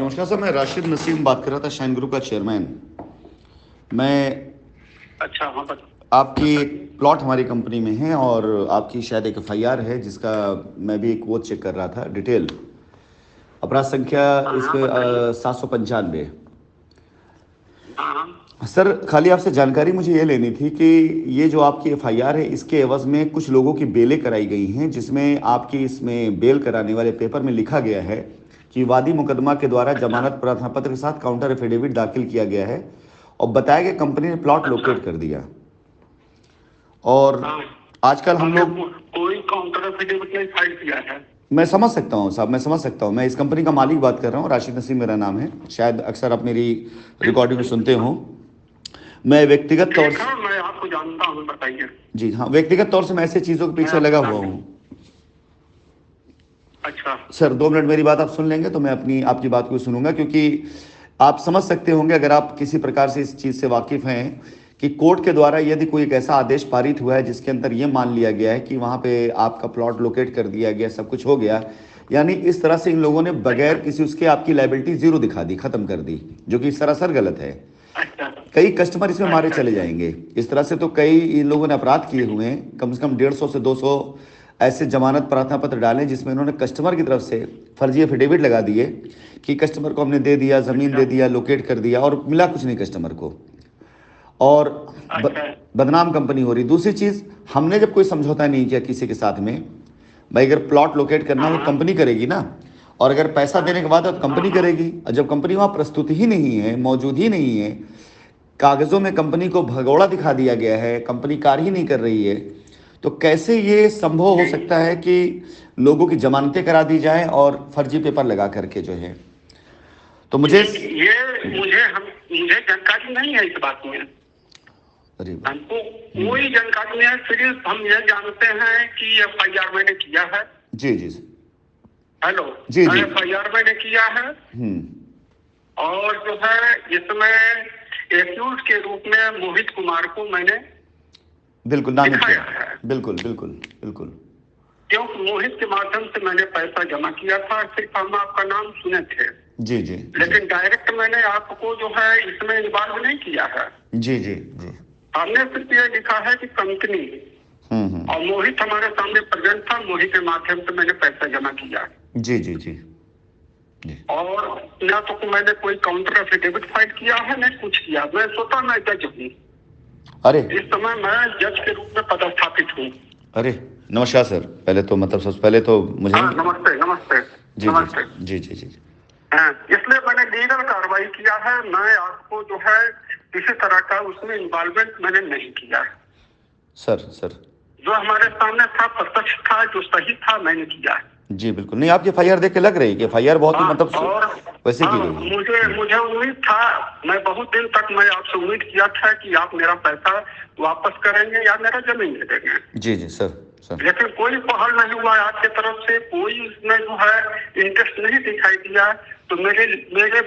नमस्कार सर, मैं राशिद नसीम बात कर रहा था, शाइन ग्रुप का चेयरमैन। मैं अच्छा, हाँ बता। आपकी एक प्लॉट हमारी कंपनी में है और आपकी शायद एक एफआईआर है जिसका मैं भी एक वो चेक कर रहा था डिटेल। अपराध संख्या हाँ इसमें बताइए। 795। हाँ सर खाली आपसे जानकारी मुझे ये लेनी थी कि ये जो आपकी एफआईआर है इसके एवज में कुछ लोगों की बेलें कराई गई हैं, जिसमें आपकी इसमें बेल कराने वाले पेपर में लिखा गया है कि वादी मुकदमा के द्वारा अच्छा जमानत प्रार्थना पत्र के साथ काउंटर एफिडेविट दाखिल किया गया है और बताया गया कंपनी ने प्लॉट अच्छा। लोकेट कर दिया। और हाँ, आजकल हम हमने लोग, कोई काउंटर एफिडेविट नहीं फाइल किया है। मैं समझ सकता हूँ साहब, मैं समझ सकता हूँ, मैं इस कंपनी का मालिक बात कर रहा हूँ, राशिद नसीम मेरा नाम है, शायद अक्सर आप मेरी ठीक रिकॉर्डिंग में ठीक सुनते हो। मैं व्यक्तिगत तौर ठीक से, है, मैं आपको जानता हूँ, बताइए। जी हाँ, व्यक्तिगत तौर से मैं ऐसे चीज़ों के मैं पीछे आपको लगा हुआ जानता हूँ। हूँ। अच्छा। सर 2 मिनट मेरी बात आप सुन लेंगे तो मैं अपनी आपकी बात को सुनूंगा, क्योंकि आप समझ सकते होंगे अगर आप किसी प्रकार से इस चीज़ से वाकिफ़ हैं कि कोर्ट के द्वारा यदि कोई एक ऐसा आदेश पारित हुआ है जिसके अंदर ये मान लिया गया है कि वहाँ पे आपका प्लॉट लोकेट कर दिया गया, सब कुछ हो गया, यानी इस तरह से इन लोगों ने अच्छा बगैर किसी उसके आपकी लाइबिलिटी जीरो दिखा दी, खत्म कर दी, जो कि सरासर गलत है। अच्छा कई कस्टमर इसमें मारे अच्छा चले अच्छा। जाएंगे। इस तरह से तो कई इन लोगों ने अपराध किए हुए हैं, कम से कम 150 से 200 ऐसे जमानत प्रार्थना पत्र डाले जिसमें इन्होंने कस्टमर की तरफ से फर्जी एफिडेविट लगा दिए कि कस्टमर को हमने दे दिया, ज़मीन अच्छा दे दिया, लोकेट कर दिया, और मिला कुछ नहीं कस्टमर को, और अच्छा बदनाम कंपनी हो रही। दूसरी चीज़, हमने जब कोई समझौता नहीं किया किसी के साथ में, भाई अगर प्लॉट लोकेट करना हाँ है तो हाँ कंपनी करेगी ना, और अगर पैसा देने के बाद है तो हाँ कंपनी हाँ। करेगी, और जब कंपनी वहाँ प्रस्तुत ही नहीं है, मौजूद ही नहीं है, कागजों में कंपनी को भगोड़ा दिखा दिया गया है, कंपनी कार्य ही नहीं कर रही है, तो कैसे ये संभव हो जी सकता है कि लोगों की जमानतें करा दी जाएं और फर्जी पेपर लगा करके जो है। तो मुझे, ये मुझे जानकारी नहीं है इस बात में। अरे हमको कोई जानकारी नहीं है, सिर्फ हम ये जानते हैं कि एफआईआर मैंने किया है। जी जी हेलो। जी जी, एफआईआर मैंने किया है हम्म, और जो है इसमें एक्यूज के रूप में मोहित कुमार को मैंने बिल्कुल नामित दिखाया किया, है, बिल्कुल बिल्कुल बिल्कुल, क्योंकि मोहित के माध्यम से मैंने पैसा जमा किया था। सिर्फ हम आपका नाम सुने थे, जी जी जी लेकिन डायरेक्ट मैंने आपको जो है इसमें इन्वॉल्व नहीं किया है। जी जी जी, हमने सिर्फ ये लिखा है कि कंपनी, हम्म, और मोहित हमारे सामने प्रेजेंट था, मोहित के माध्यम से मैंने पैसा जमा किया। जी जी जी जी, और ना तो मैंने कोई काउंटर एफिडेविट फाइल किया है, न कुछ किया। मैं स्वतः मैं जज हूँ, अरे इस समय मैं जज के रूप में पदस्थापित हूँ। अरे, नमस्कार सर, पहले तो मतलब सबसे पहले तो मुझे, हाँ, नमस्ते नमस्ते जी जी नमस्ते। जी जी जी, हाँ, इसलिए मैंने लीगल कार्रवाई किया है। मैं आपको जो है किसी तरह का उसमें इन्वॉल्वमेंट मैंने नहीं किया है। सर सर, जो हमारे सामने था, प्रत्यक्ष था, जो सही था, मैंने किया है। जी बिल्कुल, नहीं आपकी एफआईआर देख के लग रही है कि एफआईआर बहुत ही हाँ, मतलब और वैसे हाँ, की गई है। मुझे उम्मीद था, मैं बहुत दिन तक मैं आपसे उम्मीद किया था कि आप मेरा पैसा वापस करेंगे या मेरा जमीन दे देंगे, जी जी सर सर, लेकिन कोई पहल नहीं हुआ आपके तरफ से, कोई इसमें जो है इंटरेस्ट नहीं दिखाई दिया। तो मेरे मेरे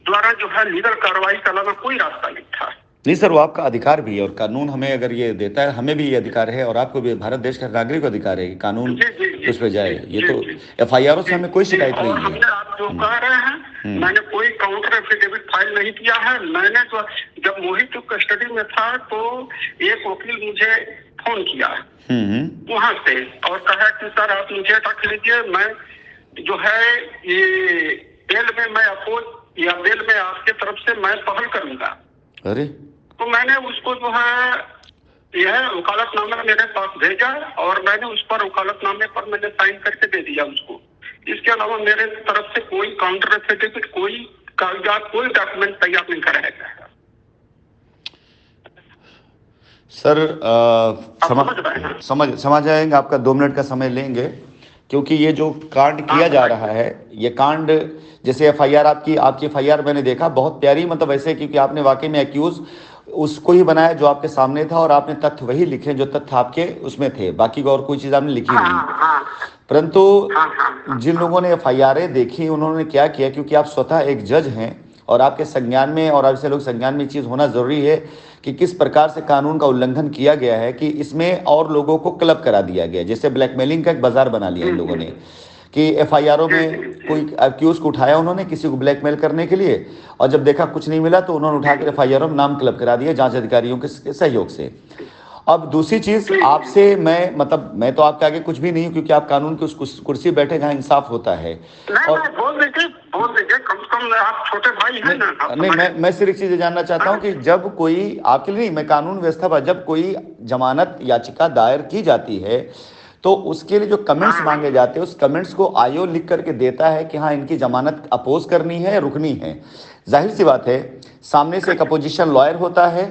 द्वारा जो है लीगल कार्रवाई के अलावा कोई रास्ता नहीं था। नहीं सर, वो आपका अधिकार भी है और कानून हमें अगर ये देता है, हमें भी ये अधिकार है और आपको भी, भारत देश का नागरिक को अधिकार है कि कानून जी जी जी उस पर जाए। जी ये जी तो जी एफआईआरों से जी हमें कोई जी। शिकायत और नहीं है। हमने, आप जो कह रहे हैं, मैंने कोई काउंटर एफिडेविट फाइल नहीं किया है। मैंने जो, जब मोहित कस्टडी में था तो एक वकील मुझे फोन किया वहां से और कहा कि सर आप मुझे रख लीजिए, मैं जो है ये बेल में मैं अपोज या बेल में आपके तरफ से मैं पहल करूंगा। अरे, तो मैंने उसको जो है यह वकालतनामा मेरे पास भेजा और मैंने उस पर वकालतनामे पर मैंने साइन करके दे दिया उसको। इसके अलावा मेरे तरफ से कोई काउंटर एफिडेविट, कोई कागजात, कोई डॉक्यूमेंट तैयार नहीं कराया गया है। सर आप समझ रहे हैं? समझ आएंगे, आपका 2 मिनट का समय लेंगे, क्योंकि ये जो कांड हाँ किया जा रहा बताइए। है, ये कांड, जैसे एफआईआर आपकी एफआईआर मैंने देखा बहुत प्यारी, मतलब ऐसे, क्योंकि आपने वाकई में एक्यूज उसको ही बनाया जो आपके सामने था और आपने तथ्य वही लिखे जो तथ्य आपके उसमें थे, बाकी और कोई चीज़ आपने लिखी हाँ नहीं। हाँ परंतु हाँ हाँ हाँ जिन लोगों ने एफआईआरें देखी उन्होंने क्या किया, क्योंकि आप स्वतः एक जज हैं और आपके संज्ञान में, और ऐसे लोग संज्ञान में चीज़ होना ज़रूरी है कि किस प्रकार से कानून का उल्लंघन किया गया है, कि इसमें और लोगों को क्लब करा दिया गया, जैसे ब्लैकमेलिंग का एक बाजार बना लिया जी इन लोगों जी ने, कि एफआईआर में कोई अक्यूज को उठाया उन्होंने किसी को ब्लैकमेल करने के लिए, और जब देखा कुछ नहीं मिला तो उन्होंने उठाकर एफआईआर में नाम क्लब करा दिया जांच अधिकारियों के सहयोग से। अब दूसरी चीज आपसे मैं तो आपके आगे कुछ भी नहीं हूं, क्योंकि आप कानून की उस कुर्सी बैठे जहां इंसाफ होता है। और बोल दीजिए कम से कम आप छोटे भाई हैं ना। नहीं, मैं सिर्फ एक चीज जानना चाहता हूं कि जब कोई आपके लिए नहीं, मैं कानून व्यवस्था पर, जब कोई जमानत याचिका दायर की जाती है तो उसके लिए जो कमेंट्स मांगे जाते हैं उस कमेंट्स को आयोग लिख करके देता है कि हाँ इनकी जमानत अपोज करनी है या रुकनी है। जाहिर सी बात है, सामने से एक अपोजिशन लॉयर होता है,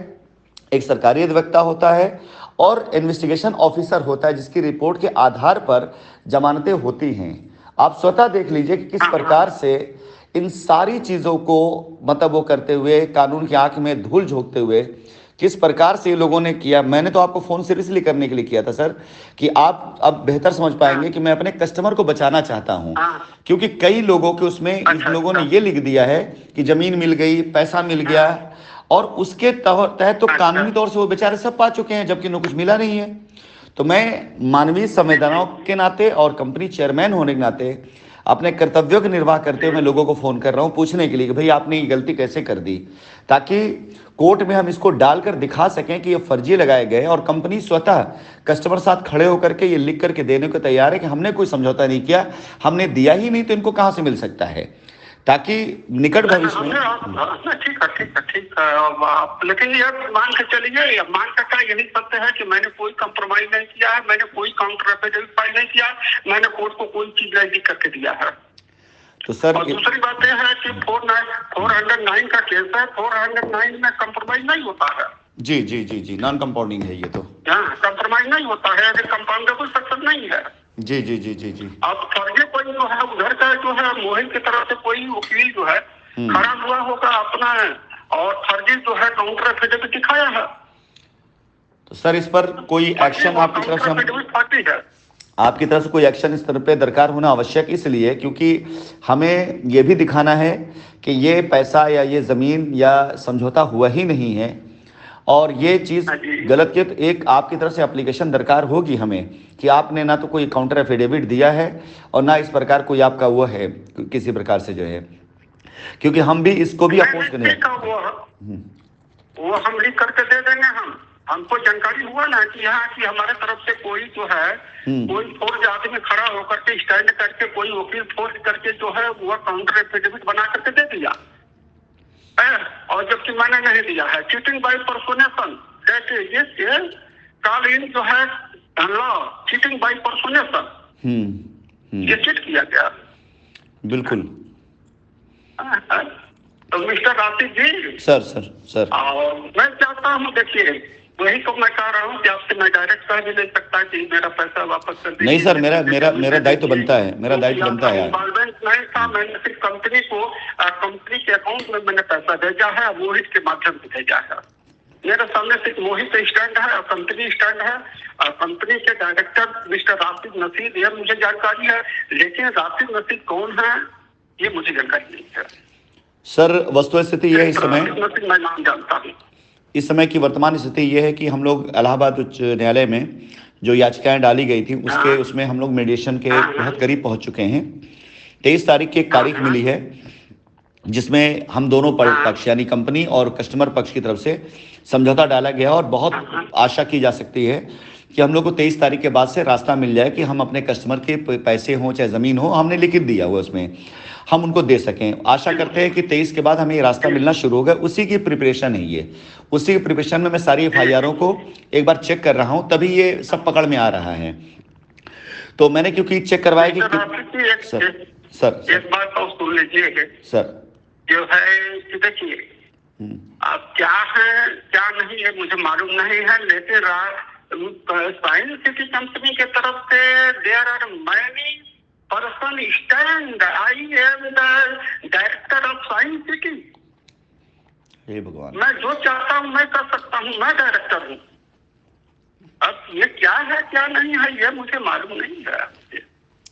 एक सरकारी अधिवक्ता होता है और इन्वेस्टिगेशन ऑफिसर होता है, जिसकी रिपोर्ट के आधार पर जमानतें होती हैं। आप स्वतः देख लीजिए कि किस प्रकार से इन सारी चीजों को वो करते हुए, कानून की आंख में धूल झोंकते हुए किस प्रकार से लोगों ने किया। मैंने तो आपको फोन सिर्फ इसलिए करने के लिए किया था सर कि आप अब बेहतर समझ पाएंगे कि मैं अपने कस्टमर को बचाना चाहता हूं, क्योंकि कई लोगों के उसमें इन लोगों ने ये लिख दिया है कि जमीन मिल गई, पैसा मिल गया, और उसके तहत तो कानूनी तौर से वो बेचारे सब पा चुके हैं, जबकि उन्हें कुछ मिला नहीं है। तो मैं मानवीय संवेदनाओं के नाते और कंपनी चेयरमैन होने के नाते अपने कर्तव्यों का निर्वाह करते हुए मैं लोगों को फोन कर रहा हूं पूछने के लिए कि भाई आपने ये गलती कैसे कर दी, ताकि कोर्ट में हम इसको डालकर दिखा सकें कि ये फर्जी लगाए गए, और कंपनी स्वतः कस्टमर साथ खड़े होकर के ये लिख करके देने को तैयार है कि हमने कोई समझौता नहीं किया, हमने दिया ही नहीं तो इनको कहां से मिल सकता है, ताकि निकट भविष्य में। ठीक है। लेकिन ये मान के चलिए, मान का क्या यही सत्य है कि मैंने कोई कंप्रोमाइज नहीं किया है, मैंने कोई काउंटर एफिडेविट फाइल नहीं किया, मैंने कोर्ट को कोई चीज नहीं करके दिया है। तो सर, और दूसरी बात यह है कि 409 का केस है, 409 में कंप्रोमाइज नहीं होता है। जी जी जी जी, नॉन कंपाउंडिंग है ये तो। कंप्रोमाइज नहीं होता है, कंपाउंडेबल सेक्शन नहीं है। जी जी जी जी जी। अब फर्जी कोई जो है उधर का जो है मोहित की तरफ से कोई वकील जो है खड़ा हुआ होगा अपना, और फर्जी जो है काउंटर एफिडेविट दिखाया है। तो सर इस पर कोई एक्शन आपकी तरफ से कोई एक्शन इस तरह पे दरकार होना आवश्यक इसलिए क्योंकि हमें ये भी दिखाना है कि ये पैसा या ये जमीन या समझौता हुआ ही नहीं है, और ये चीज गलत की, तो एक आपकी तरफ से एप्लीकेशन दरकार होगी हमें कि आपने ना तो कोई काउंटर एफिडेविट दिया है और ना इस प्रकार कोई आपका वो है किसी प्रकार से जो है, क्योंकि हम भी इसको भी अपोज करने वो हम लिख करके दे देंगे। हमको जानकारी हुआ ना कि यहाँ की हमारे तरफ से कोई जो है कोई फोर्स आदमी खड़ा होकर के स्टैंड करके कोई वकील फोर्स करके जो है वो काउंटर एफिडेविट बना करके दे दिया है, और जबकि मैंने नहीं दिया है। Cheating by personation, that is call in जो है लॉ, चीटिंग बाय पर्सोनेशन, ये चीट किया गया। बिल्कुल। तो मिस्टर आसिफ जी, सर और मैं चाहता हूँ, देखिए वही तो मैं कह रहा हूँ कि आपसे मैं डायरेक्ट कह भी नहीं सकता कि मेरा पैसा वापस कर दीजिए। नहीं सर, मेरा दायित्व बनता है, मेरा दायित्व बनता है। नहीं था, मैंने सिर्फ कंपनी को, कंपनी के अकाउंट में मैंने पैसा भेजा है, मोहित के माध्यम से भेजा है। मेरे सामने सिर्फ मोहित स्टैंड है और कंपनी स्टैंड है, और कंपनी के डायरेक्टर मिस्टर राशिद नसीद, यह मुझे जानकारी है, लेकिन राशिद नसीद कौन है ये मुझे जानकारी नहीं है। सर वस्तु स्थिति यह है, इस समय मैं नाम जानता हूँ। इस समय की वर्तमान स्थिति यह है कि हम लोग इलाहाबाद उच्च न्यायालय में जो याचिकाएं डाली गई थी उसमें हम लोग मीडिएशन के बहुत करीब पहुंच चुके हैं। 23 तारीख की एक तारीख मिली है जिसमें हम दोनों पक्ष यानी कंपनी और कस्टमर पक्ष की तरफ से समझौता डाला गया, और बहुत आशा की जा सकती है कि हम लोग को 23 तारीख के बाद से रास्ता मिल जाए कि हम अपने कस्टमर के पैसे हों चाहे ज़मीन हो, हमने लिखित दिया हुआ उसमें, हम उनको दे सकें। आशा करते हैं कि 23 के बाद हमें ये रास्ता मिलना शुरू होगा। उसी की प्रिपरेशन है ये, उसी की प्रिपरेशन में मैं सारी एफआईआरों को एक बार चेक कर रहा हूँ, तभी ये सब पकड़ में आ रहा है। तो मैंने क्योंकि चेक करवाया कि सर एक बात और सुन लीजिए सर, जो है देखिए अब क्या है क्या नहीं है मुझे मालूम नहीं है, लेकिन साइंस सिटी कंपनी के तरफ से there are many person stand, I am the director of science city. हे भगवान, मैं जो चाहता हूँ मैं कर सकता हूँ, मैं डायरेक्टर हूँ। अब ये क्या है क्या नहीं है ये मुझे मालूम नहीं है।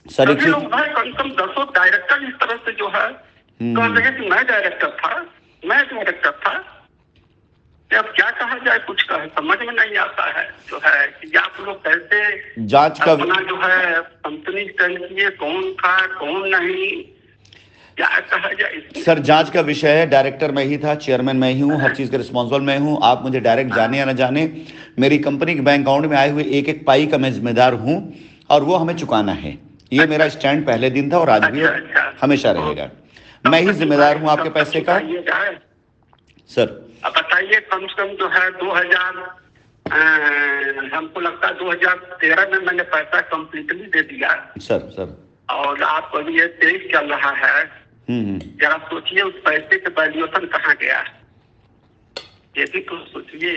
सभी लोग भाई कम से कम 10 डायरेक्टर इस तरह से जो है कह रहे कि मैं डायरेक्टर था, मैं डायरेक्टर था। अब क्या कहा जाए, कुछ कहे समझ में नहीं आता है जो है कि आप लोग कैसे जांच का अपना जो है कंपनी स्टैंड किए, कौन था कौन नहीं, क्या कहा जाए। सर जांच का विषय है, डायरेक्टर मैं ही था, चेयरमैन मैं ही हूँ, हर चीज का रिस्पॉन्सिबल मैं हूँ। आप मुझे डायरेक्ट जाने या ना जाने, मेरी कंपनी के बैंक अकाउंट में आए हुए एक एक पाई का मैं जिम्मेदार हूँ, और वो हमें चुकाना है। ये मेरा स्टैंड पहले दिन था और आज भी और हमेशा रहेगा। मैं ही जिम्मेदार हूँ आपके पैसे का। सर अब बताइए, कम से कम जो है 2000 हमको लगता है 2013 में मैंने पैसा कंप्लीटली दे दिया सर और आप अभी ये 23 चल रहा है। जरा सोचिए उस पैसे का वैल्यूएशन कहाँ गया, ये भी तो सोचिए।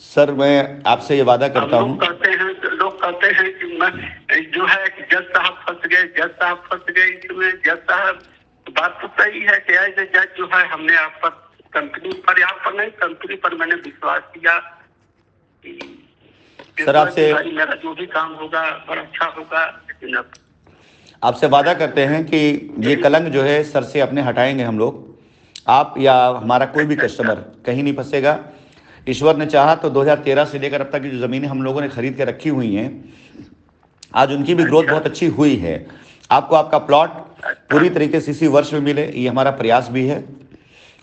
सर मैं आपसे ये वादा करता हूँ, लोग कहते हैं कि मैं जो है कि जज साहब फंस गए इसमें। जज साहब, बात तो सही है कि एज ए जज जो है हमने आप पर कंपनी पर, आप पर नहीं कंपनी पर मैंने विश्वास किया कि सर आपसे मेरा जो भी काम होगा बड़ा अच्छा होगा। लेकिन अब आपसे वादा करते हैं कि ये कलंक जो है सर से अपने हटाएंगे हम लोग। आप या हमारा कोई भी कस्टमर कहीं नहीं फंसेगा। ईश्वर ने चाहा तो 2013 से लेकर अब तक की जो ज़मीनें हम लोगों ने खरीद के रखी हुई हैं, आज उनकी भी ग्रोथ बहुत अच्छी हुई है। आपको आपका प्लॉट पूरी तरीके से इसी वर्ष में मिले, ये हमारा प्रयास भी है।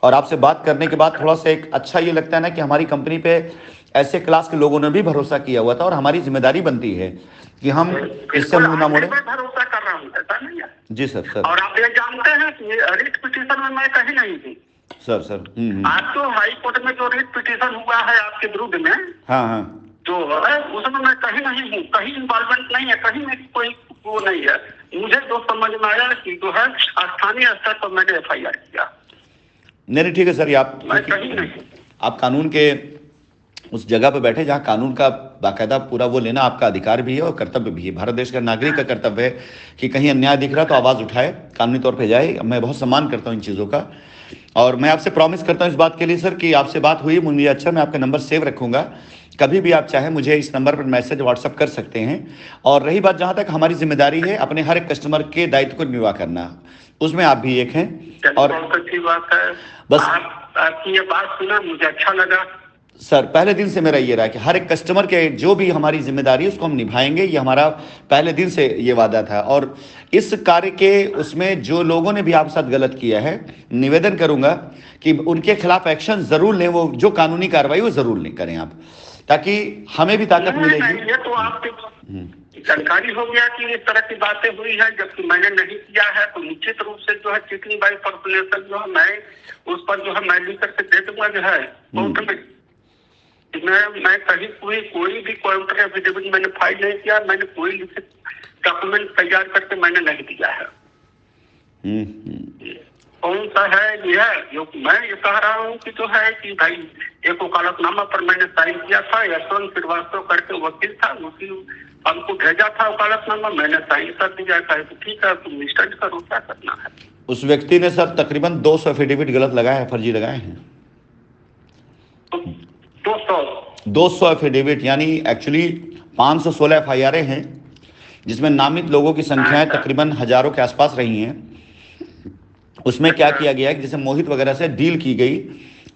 और आपसे बात करने के बाद थोड़ा सा एक अच्छा ये लगता है ना कि हमारी कंपनी पे ऐसे क्लास के लोगों ने भी भरोसा किया हुआ था, और हमारी जिम्मेदारी बनती है कि हम इससे मुंह ना मोड़े। भरोसा कर रहा हूँ, ऐसा नहीं है जी सर। और आप ये जानते हैं कि रिट पिटीशन में मैं कहीं नहीं थी सर। आज तो हाई कोर्ट में जो रिट पिटीशन हुआ है आपके विरुद्ध में, हाँ तो उसमें मैं कहीं नहीं हूँ, कहीं इन्वॉल्वमेंट नहीं है, कहीं में कोई वो नहीं है। मुझे जो समझ में आया कि जो है स्थानीय स्तर पर मैंने FIR किया। नहीं ठीक है सर, आप कानून के उस जगह पर बैठे जहां कानून का बाकायदा पूरा वो लेना आपका अधिकार भी है और कर्तव्य भी है। भारत देश का नागरिक का कर्तव्य है कि कहीं अन्याय दिख रहा तो आवाज उठाए, कानूनी तौर पे जाए। मैं बहुत सम्मान करता हूं इन चीज़ों का, और मैं आपसे प्रॉमिस करता हूं इस बात के लिए सर कि आपसे बात हुई मुझे अच्छा, मैं आपका नंबर सेव रखूंगा। कभी भी आप चाहें मुझे इस नंबर पर मैसेज व्हाट्सअप कर सकते हैं। और रही बात जहां तक हमारी जिम्मेदारी है अपने हर एक कस्टमर के दायित्व को निर्वाह करना, उसमें आप भी एक हैं। और बहुत अच्छी बात है, बस आपकी ये बात सुना मुझे अच्छा लगा सर। पहले दिन से मेरा ये रहा कि हर एक कस्टमर के जो भी हमारी जिम्मेदारी है उसको हम निभाएंगे, ये हमारा पहले दिन से ये वादा था। और इस कार्य के उसमें जो लोगों ने भी आपके साथ गलत किया है, निवेदन करूंगा कि उनके खिलाफ एक्शन जरूर लें, वो जो कानूनी कार्रवाई वो जरूर लें करें आप, ताकि हमें भी ताकत मिलेगी। ये तो आपकी जानकारी हो गया कि इस तरह की बातें हुई है, जबकि मैंने नहीं किया है। तो निश्चित रूप से जो है चिकनी बाई कॉर्पोरेशन जो है मैं उस पर जो है मैं लिख करके दे दूंगा जो है कोर्ट में। मैं कहीं कोई भी काउंटर एफिडेविट मैंने फाइल नहीं किया, मैंने कोई लिखित डॉक्यूमेंट तैयार करके मैंने नहीं दिया है। कौन सा है ये जो मैं ये कह रहा हूँ कि जो है कि भाई एक वकालतनामा पर मैंने साइन किया था, यशवंत श्रीवास्तव करके वकील था, उसी हमको भेजा था वकालतनामा, मैंने साइन कर दिया। कहे तो ठीक है तुम निष्ठा करो, क्या करना है। उस व्यक्ति ने सर तकरीबन 200 एफिडेविट गलत लगाए हैं, फर्जी लगाए हैं। 200 एफिडेविट यानी एक्चुअली 516 FIR हैं, जिसमें नामित लोगों की संख्याएं तकरीबन हजारों के आसपास रही हैं। उसमें क्या किया गया है कि जैसे मोहित वगैरह से डील की गई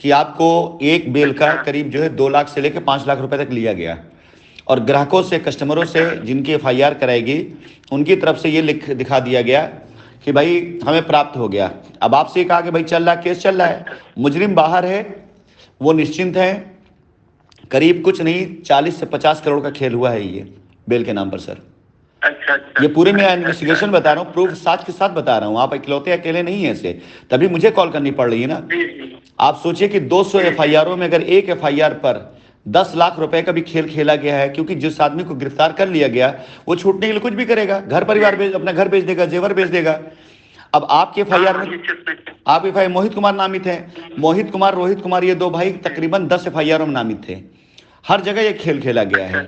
कि आपको एक बेल का करीब जो है 2 लाख से लेकर 5 लाख रुपए तक लिया गया, और ग्राहकों से, कस्टमरों से जिनकी FIR कराएगी उनकी तरफ से ये लिख दिखा दिया गया कि भाई हमें प्राप्त हो गया। अब आपसे कहा कि भाई चल रहा केस चल रहा है, मुजरिम बाहर है, वो निश्चिंत है। करीब कुछ नहीं 40 से 50 करोड़ का खेल हुआ है ये बेल के नाम पर सर। अच्छा। ये पूरे मैं इन्वेस्टिगेशन बता रहा हूँ, प्रूफ साथ के साथ बता रहा हूँ। आप इकलौते अकेले नहीं है ऐसे, तभी मुझे कॉल करनी पड़ रही है ना। आप सोचिए कि 200 FIR में अगर एक FIR पर 10 लाख रुपए का भी खेल खेला गया है, क्योंकि जिस आदमी को गिरफ्तार कर लिया गया वो छूटने के लिए कुछ भी करेगा, घर परिवार अपना घर बेच देगा, जेवर बेच देगा। अब आपके FIR में आप FIR मोहित कुमार नामित है, मोहित कुमार, रोहित कुमार, ये 2 भाई तकरीबन 10 FIR में नामित थे। हर जगह ये खेल खेला गया है।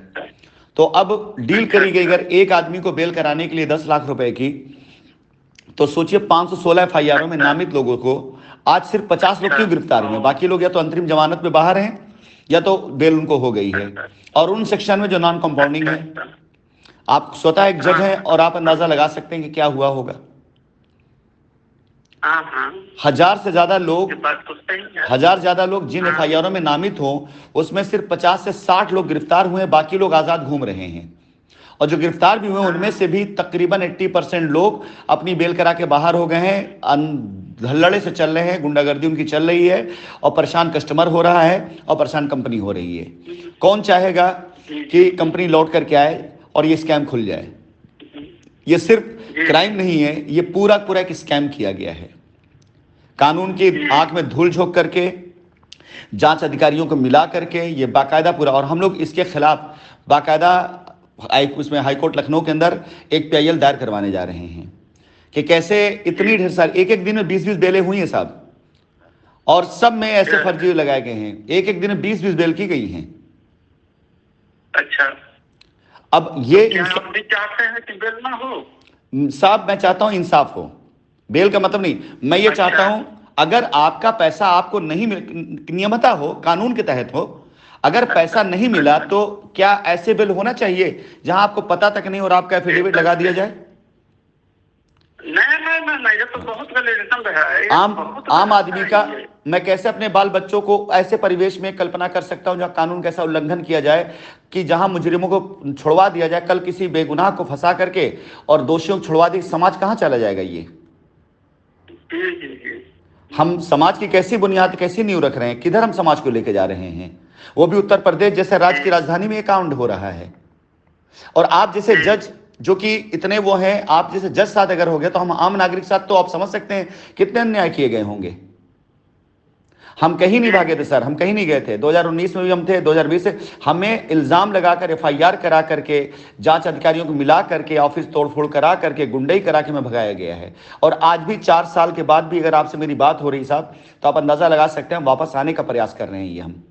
तो अब डील करी गई अगर एक आदमी को बेल कराने के लिए 10 लाख रुपए की, तो सोचिए 516 FIR में नामित लोगों को आज सिर्फ 50 लोग क्यों गिरफ्तार हुए, बाकी लोग या तो अंतरिम जमानत में बाहर हैं या तो बेल उनको हो गई है। और उन सेक्शन में जो नॉन कंपाउंडिंग है, आप स्वतः एक जज हैं और आप अंदाजा लगा सकते हैं कि क्या हुआ होगा। हाँ हाँ, हजार से ज्यादा लोग, ये बात तो सही है। हजार ज्यादा लोग जिन हाँ। एफआईआरों में नामित हों उसमें सिर्फ 50 से 60 लोग गिरफ्तार हुए, बाकी लोग आजाद घूम रहे हैं। और जो गिरफ्तार भी हुए उनमें से भी तकरीबन 80% लोग अपनी बेल करा के बाहर हो गए हैं, धल्लड़े से चल रहे हैं, गुंडागर्दी उनकी चल रही है और परेशान कस्टमर हो रहा है और परेशान कंपनी हो रही है। कौन चाहेगा कि कंपनी लौट करके आए और ये स्कैम खुल जाए? ये सिर्फ क्राइम नहीं है, ये पूरा पूरा एक स्कैम किया गया है। कानून की आंख में धूल झोंक करके, जांच अधिकारियों को मिला करके ये बाकायदा पूरा, और हम लोग इसके खिलाफ बाकायदा उसमें हाईकोर्ट लखनऊ के अंदर एक पीआईएल दायर करवाने जा रहे हैं कि कैसे इतनी ढेर सारी, एक एक दिन में 20-20 बेलें हुई हैं साहब, और सब में ऐसे फर्जी लगाए गए हैं, एक एक दिन में 20-20 बेल की गई हैं। अच्छा, अब ये क्या आप भी चाहते हैं कि बेल ना हो? साहब मैं चाहता हूं इंसाफ हो, बेल का मतलब नहीं, मैं ये चाहता हूं अगर आपका पैसा आपको नहीं नियमता हो, कानून के तहत हो, अगर पैसा नहीं मिला तो क्या ऐसे बिल होना चाहिए जहां आपको पता तक नहीं और आपका एफिडेविट लगा दिया जाए? नहीं, ये तो बहुत गलत है। आम आदमी का, मैं कैसे अपने बाल बच्चों को ऐसे परिवेश में कल्पना कर सकता हूं जहां कानून कैसा उल्लंघन किया जाए कि जहां मुजरिमों को छुड़वा दिया जाए, कल किसी बेगुनाह को फंसा करके और दोषियों को छुड़वा दी, समाज कहां चला जाएगा? ये हम समाज की कैसी बुनियाद, कैसी नींव रख रहे हैं, किधर हम समाज को लेके जा रहे हैं? वो भी उत्तर प्रदेश जैसे राज्य की राजधानी में ये कांड हो रहा है। और आप जैसे जज जो कि इतने वो हैं, आप जैसे जज साथ अगर हो गए तो हम आम नागरिक साथ, तो आप समझ सकते हैं कितने अन्याय किए गए होंगे। हम कहीं नहीं भागे थे सर, हम कहीं नहीं गए थे, 2019 में भी हम थे, 2020 से हमें इल्जाम लगाकर एफआईआर करा करके, जांच अधिकारियों को मिला करके, ऑफिस तोड़फोड़ करा करके, गुंडई करा के में भगाया गया है। और आज भी 4 साल के बाद भी अगर आपसे मेरी बात हो रही साहब, तो आप अंदाजा लगा सकते हैं वापस आने का प्रयास कर रहे हैं। ये हम,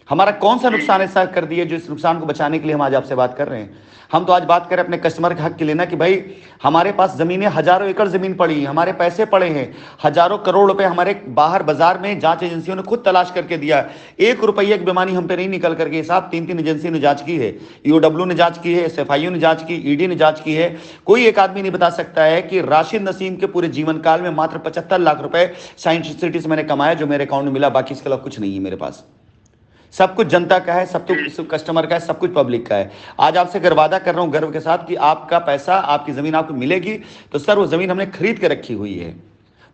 हमारा कौन सा नुकसान ऐसा कर दिए जो इस नुकसान को बचाने के लिए हम आज आपसे बात कर रहे हैं? हम तो आज बात करें अपने कस्टमर के हक के लिए ना, कि भाई हमारे पास जमीनें, हजारों एकड़ जमीन पड़ी है, हमारे पैसे पड़े हैं, हजारों करोड़ रुपए हमारे बाहर बाजार में जांच एजेंसियों ने खुद तलाश करके दिया। 1 रुपये की बेमानी हम पे नहीं निकल करके साहब, 3-3 एजेंसी ने जांच की है, ईओडब्ल्यू ने जांच की है, एसएफआईयू ने जांच की, ईडी ने जांच की है। कोई एक आदमी नहीं बता सकता है कि राशिद नसीम के पूरे जीवन काल में मात्र 75 लाख रुपए साइंस सिटी से मैंने कमाया, जो मेरे अकाउंट में मिला, बाकी इसके अलावा कुछ नहीं है मेरे पास। सब कुछ जनता का है, सब कुछ कस्टमर का है, सब कुछ पब्लिक का है। आज आपसे अगर वादा कर रहा हूं गर्व के साथ कि आपका पैसा, आपकी जमीन आपको मिलेगी, तो सर वो जमीन हमने खरीद के रखी हुई है।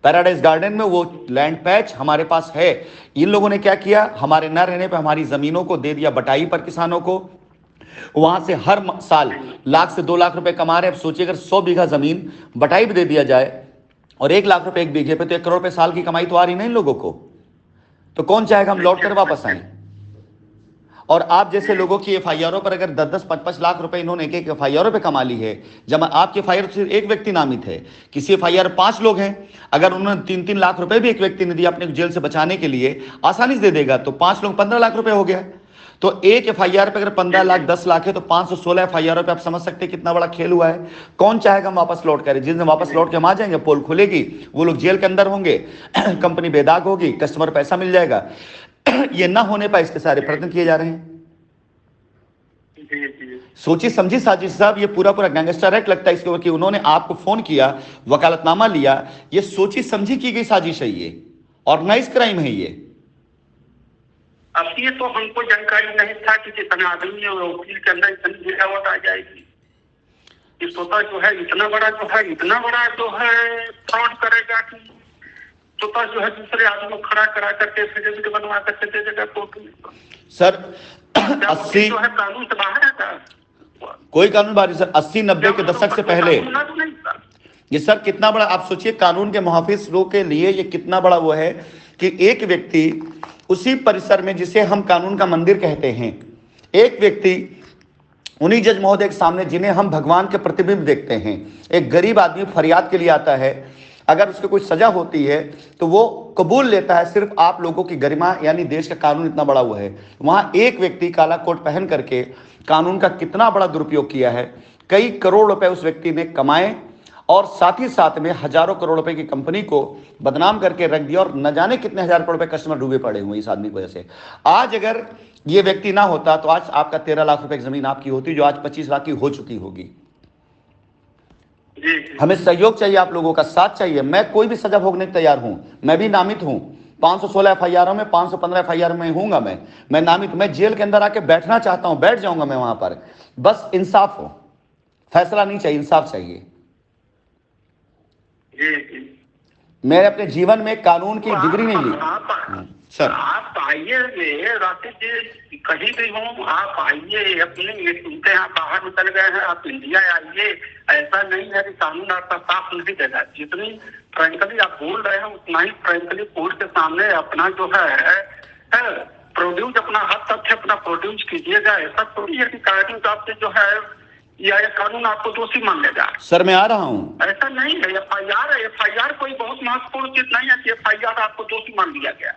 पैराडाइज गार्डन में वो लैंड पैच हमारे पास है। इन लोगों ने क्या किया, हमारे न रहने पर हमारी जमीनों को दे दिया बटाई पर किसानों को। वहां से हर साल लाख से 2 लाख रुपए कमा रहे। अब सोचिए अगर 100 बीघा जमीन बटाई भी दे दिया जाए और 1 लाख रुपए 1 बीघे पे, तो 1 करोड़ रुपए साल की कमाई तो आ रही ना इन लोगों को। तो कौन चाहेगा हम लौट कर वापस आए? और आप जैसे लोगों की एफआईआरों पर अगर 10-10, 5-5 लाख रुपए इन्होंने एक एफआईआरों पे कमा ली है, जब आपकी एफआईआर सिर्फ एक व्यक्ति नामित है, किसी एफआईआर 5 लोग हैं, अगर उन्होंने 3-3 लाख रुपए भी एक व्यक्ति ने दिया अपने जेल से बचाने के लिए, आसानी से दे देगा, तो 5 लोग 15 लाख रुपए हो गया। तो एक एफआईआर पे अगर 15 लाख 10 लाख है, तो 516 एफआईआर पे आप समझ सकते हैं कितना बड़ा खेल हुआ है। कौन चाहेगा हम वापस लौट करें? जिस दिन वापस लौट के हम आ जाएंगे, पोल खुलेगी, वो लोग जेल के अंदर होंगे, कंपनी बेदाग होगी, कस्टमर पैसा मिल जाएगा। ये ना होने पर इसके सारे प्रयत्न किए जा रहे हैं। सोची समझी साजिश साहब, ये पूरा पूरा गैंगस्टर एक्ट लगता है इसके ऊपर कि उन्होंने आपको फोन किया, वकालतनामा लिया, ये सोची समझी की गई साजिश है, ये ऑर्गेनाइज क्राइम है ये। अब ये तो हमको जानकारी नहीं था कि कितना आदमी और वकील के अंदर इतनी गिरावट आ जाएगी। इस होता जो है इतना बड़ा जो है फ्रॉड करेगा कि तोता जो है दूसरे आदमी को खड़ा करा करके एफिडेविट बनवा करके दे देगा कोर्ट में। सर 80 जो है कानून से बाहर है, कोई कानून बाहर सर। 80-90 के दशक से पहले ये सर कितना बड़ा, आप सोचिए कानून के मुहाफिज लोग के लिए ये कितना बड़ा वो है कि एक व्यक्ति उसी परिसर में, जिसे हम कानून का मंदिर कहते हैं, एक व्यक्ति उन्हीं जज महोदय के सामने जिन्हें हम भगवान के प्रतिबिंब देखते हैं, एक गरीब आदमी फरियाद के लिए आता है, अगर उसको कोई सजा होती है तो वो कबूल लेता है। सिर्फ आप लोगों की गरिमा, यानी देश का कानून इतना बड़ा हुआ है, वहां एक व्यक्ति काला कोट पहन करके कानून का कितना बड़ा दुरुपयोग किया है। कई करोड़ रुपए उस व्यक्ति ने कमाए और साथ ही साथ में हजारों करोड़ रुपए की कंपनी को बदनाम करके रख दिया, और न जाने कितने हजार करोड़ रुपए कस्टमर डूबे पड़े हुए इस आदमी की वजह से। आज अगर ये व्यक्ति ना होता तो आज आपका 13 लाख रुपए की जमीन आपकी होती, जो आज 25 लाख की हो चुकी होगी। जी जी। हमें सहयोग चाहिए, आप लोगों का साथ चाहिए। मैं कोई भी सजा भोगने को तैयार हूं, मैं भी नामित हूं। 516 FIR में, 515 FIR में हूंगा मैं नामित। मैं जेल के अंदर आके बैठना चाहता हूं, बैठ जाऊंगा मैं वहां पर। बस इंसाफ हो, फैसला नहीं चाहिए, इंसाफ चाहिए। जी जी। मैंने अपने जीवन में कानून की तो डिग्री नहीं ली। सर आप आइए राकेश जी, कहीं भी हो आप आइए, अपने ये सुनते हैं आप बाहर निकल गए हैं, आप इंडिया आइए। ऐसा नहीं है कि कानून आपका साथ नहीं देगा। जितनी फ्रेंकली आप बोल रहे हैं उतना ही फ्रेंकली कोर्ट के सामने अपना जो है प्रोड्यूस, अपना हर तथ्य अपना प्रोड्यूस कीजिएगा। ऐसा थोड़ी है कि कानून आपसे जो है या ये कानून आपको दोषी मान लेगा। सर मैं आ रहा हूं। ऐसा नहीं है। एफआईआर कोई बहुत महत्वपूर्ण चीज नहीं है कि एफआईआर आपको दोषी मान लिया गया।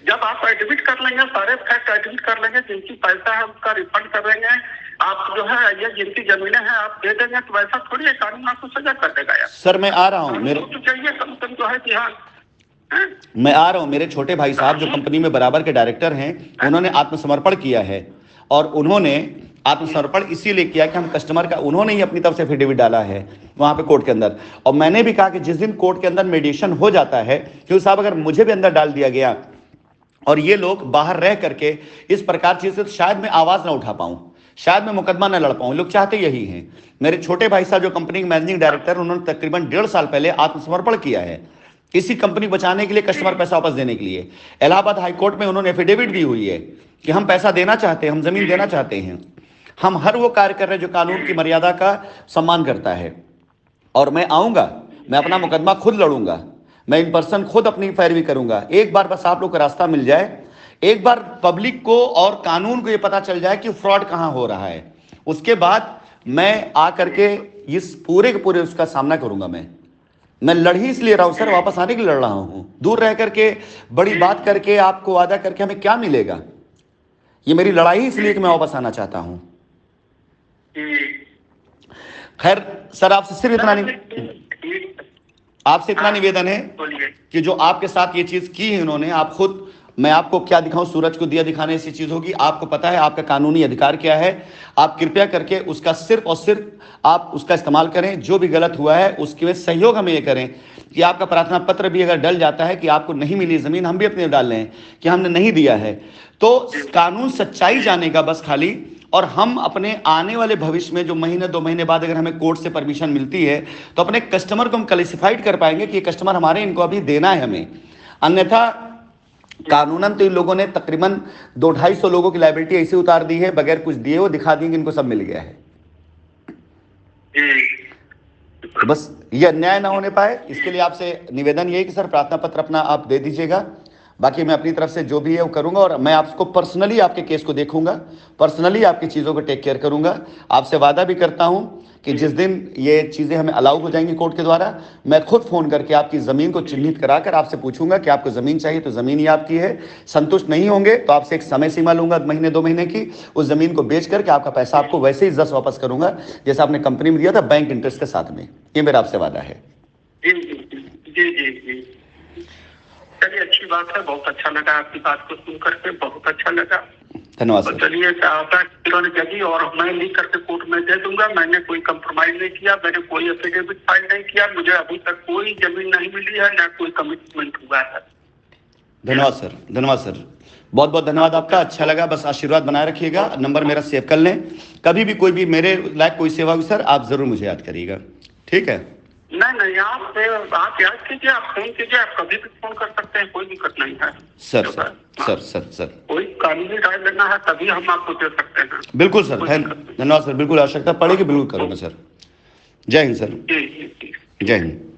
जब आप एडमिट कर लेंगे, सारे फैक्ट एडमिट कर लेंगे, जिनकी पैसा है उसका रिफंड कर देंगे, आप जो है ये जिनकी जमीनें हैं आप दे देंगे, तो वैसा थोड़ी है कानून आपको सजा कर देगा यार। सर मैं आ रहा हूँ, मेरे तो चाहिए कम से कम जो है कि हाँ मैं आ रहा हूँ। मेरे छोटे भाई साहब जो कंपनी में बराबर के डायरेक्टर हैं, उन्होंने आत्मसमर्पण किया है। और उन्होंने आत्मसमर्पण इसीलिए किया कि हम कस्टमर का, उन्होंने ही अपनी तरफ से एफिडेविट डाला है वहां पे कोर्ट के अंदर। और मैंने भी कहा कि जिस दिन कोर्ट के अंदर मेडिएशन हो जाता है, क्योंकि साहब अगर मुझे भी अंदर डाल दिया गया और ये लोग बाहर रह करके इस प्रकार चीज से, तो शायद मैं आवाज ना उठा पाऊं, शायद मैं मुकदमा ना लड़ पाऊं। लोग चाहते यही हैं। मेरे छोटे भाई साहब जो कंपनी के मैनेजिंग डायरेक्टर, उन्होंने तकरीबन 1.5 साल पहले आत्मसमर्पण किया है इसी कंपनी बचाने के लिए, कस्टमर पैसा वापस देने के लिए। इलाहाबाद हाईकोर्ट में उन्होंने एफिडेविट दी हुई है कि हम पैसा देना चाहते हैं, हम जमीन देना चाहते हैं, हम हर वो कार्य कर रहे हैं जो कानून की मर्यादा का सम्मान करता है। और मैं आऊंगा, मैं अपना मुकदमा खुद लड़ूंगा, मैं इन पर्सन खुद अपनी पैरवी करूंगा। एक बार बस आप लोग को रास्ता मिल जाए, एक बार पब्लिक को और कानून को ये पता चल जाए कि फ्रॉड कहां हो रहा है, उसके बाद मैं आकर के इस पूरे के पूरे उसका सामना करूंगा। मैं लड़ ही इसलिए रहा हूं सर, वापस आने के लिए लड़ रहा हूं। दूर रह करके बड़ी बात करके, आपको वादा करके हमें क्या मिलेगा? ये मेरी लड़ाई इसलिए कि मैं वापस आना चाहता हूं। खैर सर, आपसे सिर्फ इतना निवेदन है कि जो आपके साथ ये चीज की है उन्होंने, आप खुद, मैं आपको क्या दिखाऊं, सूरज को दिया दिखाने ऐसी चीज होगी। आपको पता है आपका कानूनी अधिकार क्या है। आप कृपया करके उसका सिर्फ और सिर्फ आप उसका इस्तेमाल करें। जो भी गलत हुआ है उसके में सहयोग हमें ये करें कि आपका प्रार्थना पत्र भी अगर डल जाता है कि आपको नहीं मिली जमीन, हम भी अपने डाल लें कि हमने नहीं दिया है, तो कानून सच्चाई जानेगा बस खाली। और हम अपने आने वाले भविष्य में जो महीने 2 महीने बाद अगर हमें कोर्ट से परमिशन मिलती है, तो अपने कस्टमर को हम क्लासिफाइड कर पाएंगे कि ये कस्टमर हमारे, इनको अभी देना है हमें। अन्यथा कानूनन तो इन लोगों ने तकरीबन 200-250 लोगों की लायबिलिटी ऐसे उतार दी है, बगैर कुछ दिए वो दिखा देंगे इनको सब मिल गया है। तो बस ये अन्याय ना होने पाए, इसके लिए आपसे निवेदन ये है कि सर प्रार्थना पत्र अपना आप दे दीजिएगा। बाकी मैं अपनी तरफ से जो भी है वो करूंगा, और मैं आपको पर्सनली आपके केस को देखूंगा, पर्सनली आपकी चीज़ों को टेक केयर करूंगा। आपसे वादा भी करता हूं कि जिस दिन ये चीज़ें हमें अलाउ हो जाएंगी कोर्ट के द्वारा, मैं खुद फ़ोन करके आपकी ज़मीन को चिन्हित कराकर आपसे पूछूंगा कि आपको ज़मीन चाहिए तो ज़मीन ही आपकी है। संतुष्ट नहीं होंगे तो आपसे एक समय सीमा लूंगा, महीने 2 महीने की। उस ज़मीन को बेच करके आपका पैसा आपको वैसे ही जस वापस करूंगा जैसा आपने कंपनी में दिया था, बैंक इंटरेस्ट के साथ में। ये मेरा आपसे वादा है। जी। चलिए अच्छी बात है, बहुत अच्छा लगा आपकी बात को सुन करके, बहुत अच्छा लगा। धन्यवाद सर। चलिए जगी और मैं लिख करके कोर्ट में दे दूंगा। मैंने कोई कंप्रोमाइज नहीं किया, मैंने कोई एफिडेविट फाइल नहीं किया, मुझे अभी तक कोई जमीन नहीं मिली है, न कोई कमिटमेंट हुआ है। धन्यवाद सर, धन्यवाद सर, बहुत बहुत धन्यवाद आपका। अच्छा लगा, बस आशीर्वाद बनाए रखिएगा। नंबर मेरा सेव कर लें, कभी भी कोई भी मेरे लायक कोई सेवा हुई सर, आप जरूर मुझे याद करिएगा, ठीक है? नहीं, आप याद कीजिए, आप फोन कीजिए, आप कभी भी फोन कर सकते हैं, कोई दिक्कत नहीं है सर। सर कोई कानूनी राय लेना है तभी हम आपको दे सकते हैं। बिल्कुल सर, धन्यवाद सर, बिल्कुल आवश्यकता पड़ेगी, बिल्कुल करूंगा सर। जय हिंद सर। जी। जय हिंद।